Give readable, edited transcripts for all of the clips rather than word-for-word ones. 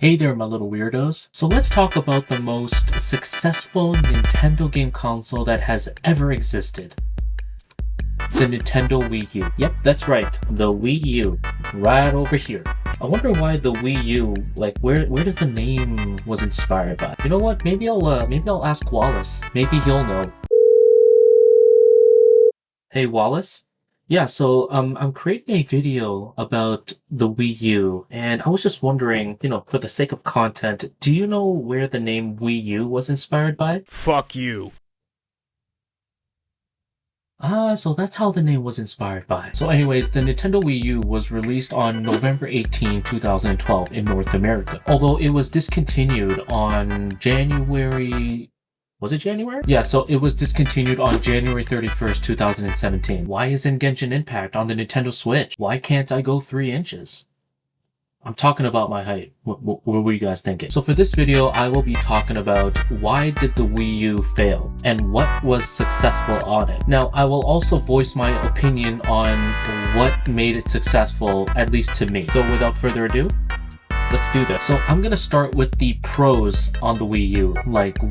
Hey there, my little weirdos. So let's talk about the most successful Nintendo game console that has ever existed. The Nintendo Wii U. Yep, that's right. The Wii U. Right over here. I wonder why the Wii U, where does the name was inspired by? You know what? Maybe I'll ask Wallace. Maybe he'll know. Hey Wallace? Yeah, so I'm creating a video about the Wii U, and I was just wondering, for the sake of content, do you know where the name Wii U was inspired by? Fuck you. So that's how the name was inspired by. So anyways, the Nintendo Wii U was released on November 18, 2012 in North America. Although it was discontinued on January... Was it January? Yeah, so it was discontinued on January 31st, 2017. Why isn't Genshin Impact on the Nintendo Switch? Why can't I go 3 inches? I'm talking about my height. What were you guys thinking? So for this video, I will be talking about why did the Wii U fail and what was successful on it. Now, I will also voice my opinion on what made it successful, at least to me. So without further ado, let's do this. So I'm gonna start with the pros on the Wii U.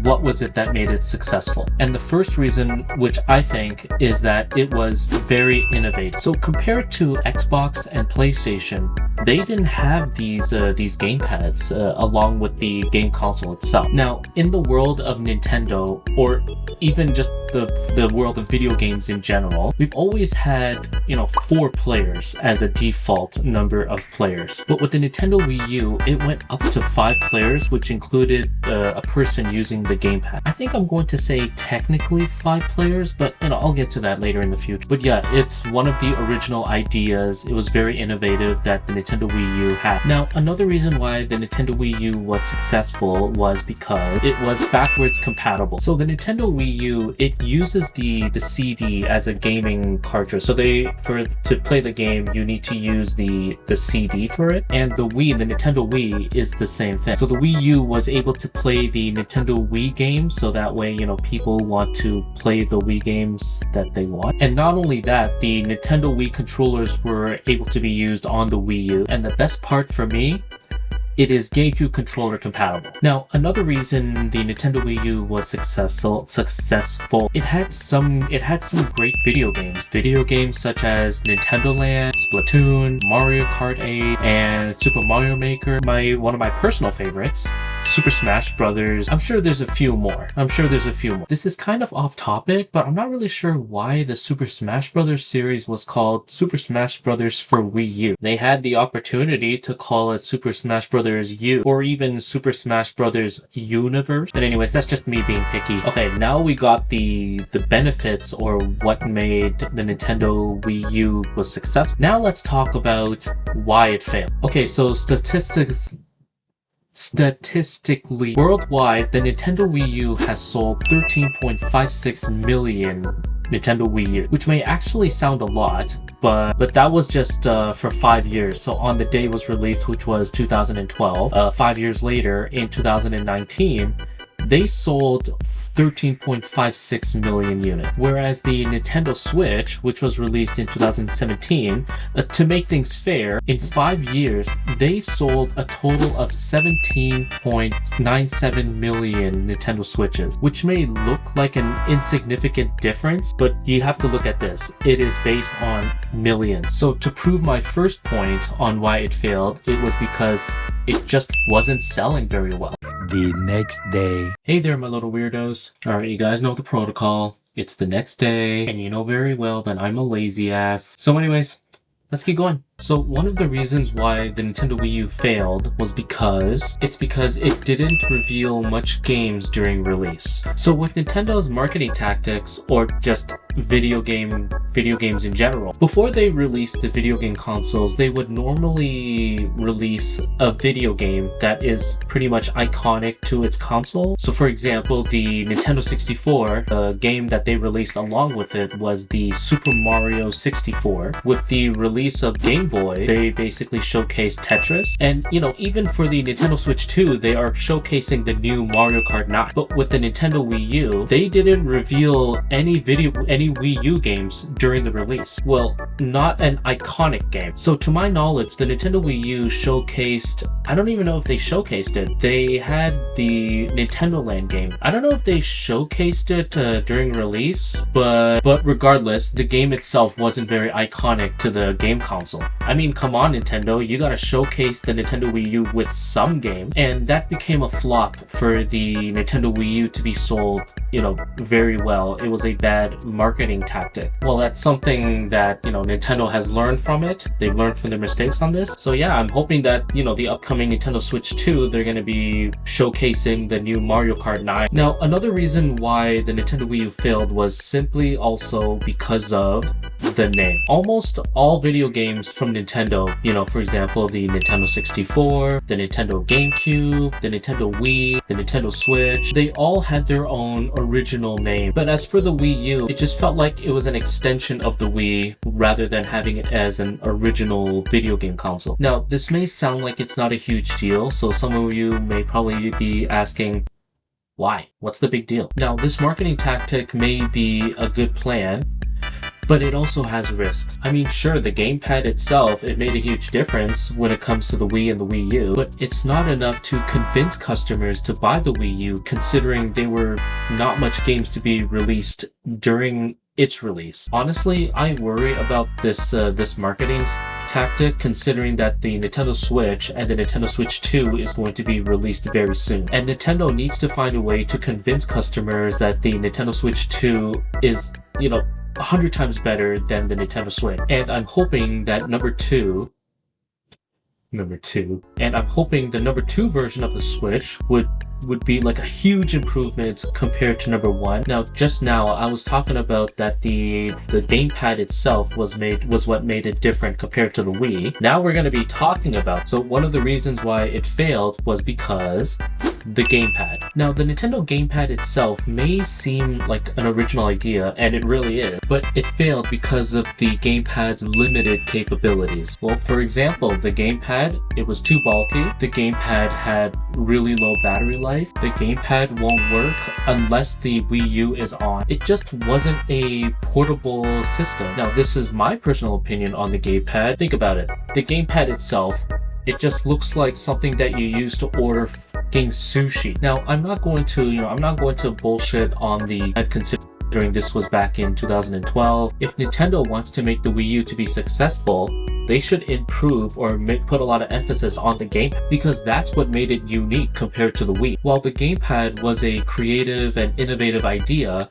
What was it that made it successful? And the first reason, which I think, is that it was very innovative. So compared to Xbox and PlayStation, they didn't have these gamepads along with the game console itself. Now, in the world of Nintendo, or even just the world of video games in general, we've always had, 4 players as a default number of players. But with the Nintendo Wii U, it went up to 5 players, which included a person using the gamepad. I think I'm going to say technically 5 players, but I'll get to that later in the future. But yeah, it's one of the original ideas. It was very innovative that the Nintendo Wii U had. Now, another reason why the Nintendo Wii U was successful was because it was backwards compatible. So the Nintendo Wii U, it uses the CD as a gaming cartridge. So to play the game, you need to use the CD for it. And the Nintendo Wii is the same thing. So the Wii U was able to play the Nintendo Wii games, so that way, people want to play the Wii games that they want. And not only that, the Nintendo Wii controllers were able to be used on the Wii U. And the best part for me, it is GameCube controller compatible. Now, another reason the Nintendo Wii U was successful, it had some great video games such as Nintendo Land, Splatoon, Mario Kart 8, and Super Mario Maker. One of my personal favorites, Super Smash Brothers. I'm sure there's a few more. This is kind of off topic, but I'm not really sure why the Super Smash Brothers series was called Super Smash Brothers for Wii U. They had the opportunity to call it Super Smash Brothers U, or even Super Smash Brothers Universe. But anyways, that's just me being picky. Okay, now we got the benefits, or what made the Nintendo Wii U was successful. Now let's talk about why it failed. Okay, so statistically, worldwide, the Nintendo Wii U has sold 13.56 million Nintendo Wii U, which may actually sound a lot, but that was just for 5 years. So on the day it was released, which was 2012, 5 years later in 2019, they sold 13.56 million units. Whereas the Nintendo Switch, which was released in 2017, to make things fair, in 5 years, they've sold a total of 17.97 million Nintendo Switches, which may look like an insignificant difference, but you have to look at this. It is based on millions. So to prove my first point on why it failed, it was because it just wasn't selling very well. The next day. Hey there, my little weirdos. Alright, you guys know the protocol. It's the next day, and you know very well that I'm a lazy ass. So anyways, let's get going. So one of the reasons why the Nintendo Wii U failed was because it didn't reveal much games during release. So with Nintendo's marketing tactics, or just video games in general, before they released the video game consoles, they would normally release a video game that is pretty much iconic to its console. So for example, the Nintendo 64, the game that they released along with it was the Super Mario 64. With the release of Game Boy, they basically showcased Tetris. And, you know, even for the Nintendo Switch 2, they are showcasing the new Mario Kart 9. But with the Nintendo Wii U, they didn't reveal any Wii U games during the release. Well, not an iconic game. So to my knowledge, the Nintendo Wii U showcased, I don't even know if they showcased it. They had the Nintendo Land game. I don't know if they showcased it during release, but regardless, the game itself wasn't very iconic to the game console. I mean, come on, Nintendo, you gotta showcase the Nintendo Wii U with some game, and that became a flop for the Nintendo Wii U to be sold, you know, very well. It was a bad marketing tactic. Well, that's something that, you know, Nintendo has learned from it. They've learned from their mistakes on this. So yeah, I'm hoping that, you know, the upcoming Nintendo Switch 2, they're gonna be showcasing the new Mario Kart 9. Now, another reason why the Nintendo Wii U failed was simply also because of the name. Almost all video games from Nintendo, you know, for example, the Nintendo 64, the Nintendo GameCube, the Nintendo Wii, the Nintendo Switch, they all had their own original name. But as for the Wii U, it just felt like it was an extension of the Wii rather than having it as an original video game console. Now, this may sound like it's not a huge deal, so some of you may probably be asking, why? What's the big deal? Now, this marketing tactic may be a good plan, but it also has risks. I mean, sure, the gamepad itself, it made a huge difference when it comes to the Wii and the Wii U, but it's not enough to convince customers to buy the Wii U, considering there were not much games to be released during its release. Honestly, I worry about this marketing tactic, considering that the Nintendo Switch and the Nintendo Switch 2 is going to be released very soon. And Nintendo needs to find a way to convince customers that the Nintendo Switch 2 is, you know, 100 times better than the Nintendo Switch. And I'm hoping that number two, and I'm hoping the number 2 version of the Switch would be like a huge improvement compared to number 1. Now, just now I was talking about that the gamepad itself was what made it different compared to the Wii. Now we're going to be talking about, so one of the reasons why it failed was because the gamepad. Now, the Nintendo gamepad itself may seem like an original idea, and it really is, but it failed because of the gamepad's limited capabilities. Well, for example, the gamepad, it was too bulky. The gamepad had really low battery life. The gamepad won't work unless the Wii U is on. It just wasn't a portable system. Now, this is my personal opinion on the gamepad. Think about it. The gamepad itself, it just looks like something that you use to order fucking sushi. Now, I'm not going to bullshit on the considering this was back in 2012. If Nintendo wants to make the Wii U to be successful, they should improve or put a lot of emphasis on the game, because that's what made it unique compared to the Wii. While the gamepad was a creative and innovative idea,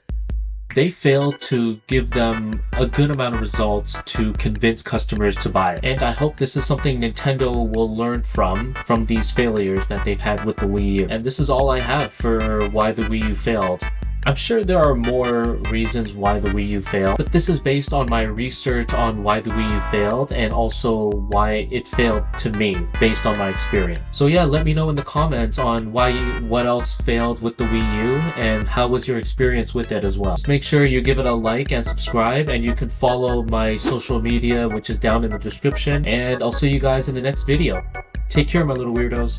they failed to give them a good amount of results to convince customers to buy it. And I hope this is something Nintendo will learn from these failures that they've had with the Wii U. And this is all I have for why the Wii U failed. I'm sure there are more reasons why the Wii U failed, but this is based on my research on why the Wii U failed and also why it failed to me based on my experience. So yeah, let me know in the comments on what else failed with the Wii U and how was your experience with it as well. Just make sure you give it a like and subscribe, and you can follow my social media, which is down in the description, and I'll see you guys in the next video. Take care, my little weirdos.